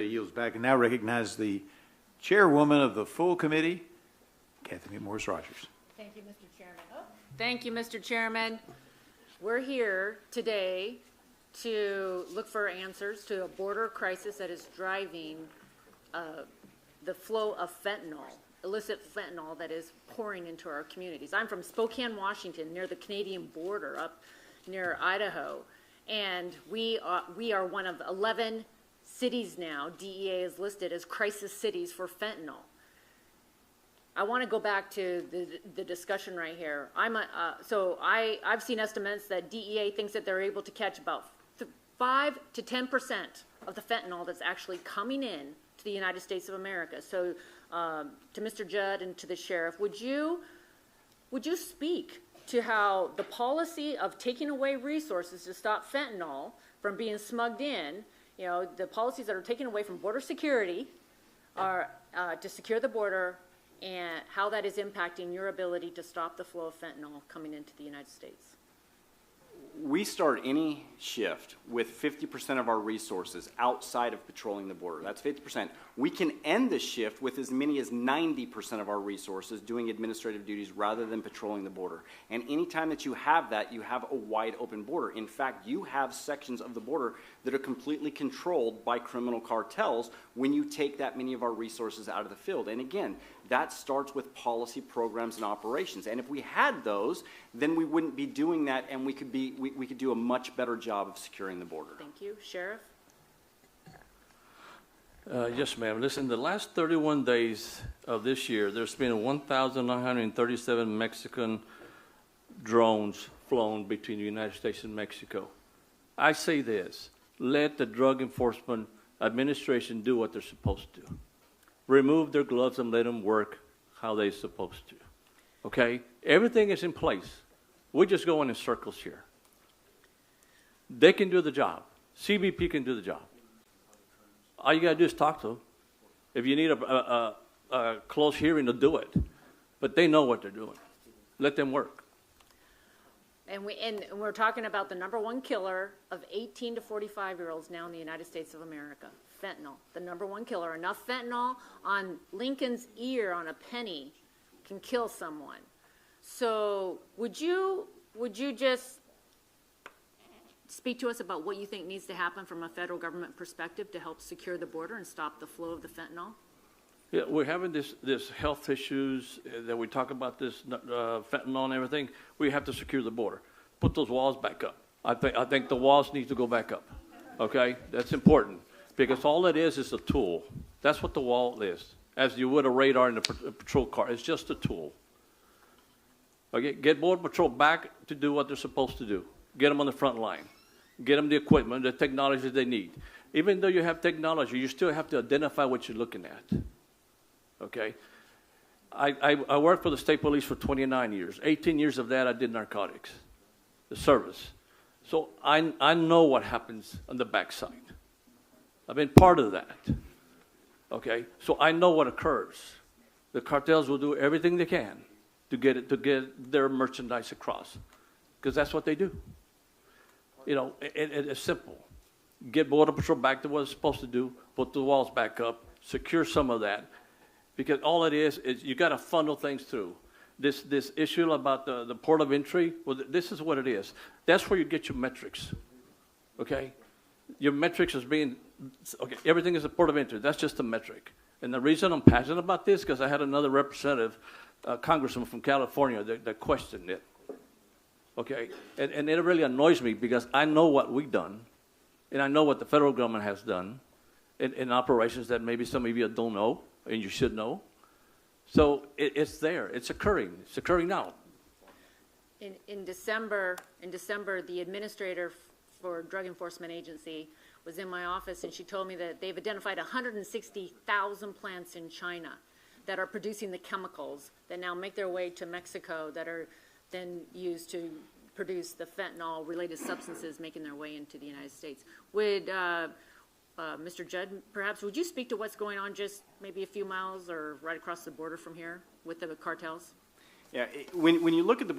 Yields back and now recognize the chairwoman of the full committee, Cathy McMorris Rodgers. Thank you, Mr. Chairman. Thank you, Mr. Chairman. We're here today to look for answers to a border crisis that is driving the flow of fentanyl, illicit fentanyl that is pouring into our communities. I'm from Spokane, Washington, near the Canadian border, up near Idaho, and we are one of 11 cities now. DEA is listed as crisis cities for fentanyl. I want to go back to the discussion right here. I've seen estimates that DEA thinks that they're able to catch about 5 to 10% of the fentanyl that's actually coming in to the United States of America. So to Mr. Judd and to the sheriff, would you speak to how the policy of taking away resources to stop fentanyl from being smugged in, you know, the policies that are taken away from border security are to secure the border, and how that is impacting your ability to stop the flow of fentanyl coming into the United States? We start any shift with 50% of our resources outside of patrolling the border. That's 50%. We can end the shift with as many as 90% of our resources doing administrative duties rather than patrolling the border. And anytime that you have that, you have a wide open border. In fact, you have sections of the border that are completely controlled by criminal cartels when you take that many of our resources out of the field. And again, that starts with policy, programs, and operations. And if we had those, then we wouldn't be doing that, and we could do a much better job of securing the border. Thank you. Sheriff? Yes, ma'am. Listen, the last 31 days of this year, there's been 1,937 Mexican drones flown between the United States and Mexico. I say this: let the Drug Enforcement Administration do what they're supposed to. Remove their gloves and let them work how they're supposed to. Okay? Everything is in place. We're just going in circles here. They can do the job. CBP can do the job. All you got to do is talk to them. If you need a close hearing, to do it. But they know what they're doing. Let them work. And we're talking about the #1 killer of 18 to 45-year-olds now in the United States of America. Fentanyl, the #1 killer. Enough fentanyl on Lincoln's ear on a penny can kill someone. So would you just speak to us about what you think needs to happen from a federal government perspective to help secure the border and stop the flow of the fentanyl? Yeah, we're having this health issues that we talk about, this fentanyl and everything. We have to secure the border. Put those walls back up. I think the walls need to go back up. Okay, that's important because all it is a tool. That's what the wall is, as you would a radar in a patrol car. It's just a tool. Okay, get Border Patrol back to do what they're supposed to do. Get them on the front line. Get them the equipment, the technology they need. Even though you have technology, you still have to identify what you're looking at. Okay? I worked for the state police for 29 years. 18 years of that I did narcotics, the service. So I know what happens on the backside. I've been part of that. Okay? So I know what occurs. The cartels will do everything they can to get their merchandise across, because that's what they do. You know, it's simple. Get Border Patrol back to what it's supposed to do, put the walls back up, secure some of that, because all it is you got to funnel things through. This issue about the port of entry, well, this is what it is. That's where you get your metrics, okay? Your metrics is being, okay, everything is a port of entry. That's just a metric. And the reason I'm passionate about this, because I had another representative, congressman from California, that questioned it. Okay, and it really annoys me because I know what we've done, and I know what the federal government has done in operations that maybe some of you don't know, and you should know. So it's there. It's occurring. It's occurring now. In December, the administrator for Drug Enforcement Agency was in my office, and she told me that they've identified 160,000 plants in China that are producing the chemicals that now make their way to Mexico that are then used to produce the fentanyl-related substances making their way into the United States. Would Mr. Judd, perhaps, would you speak to what's going on just maybe a few miles or right across the border from here with the cartels? Yeah, when you look at the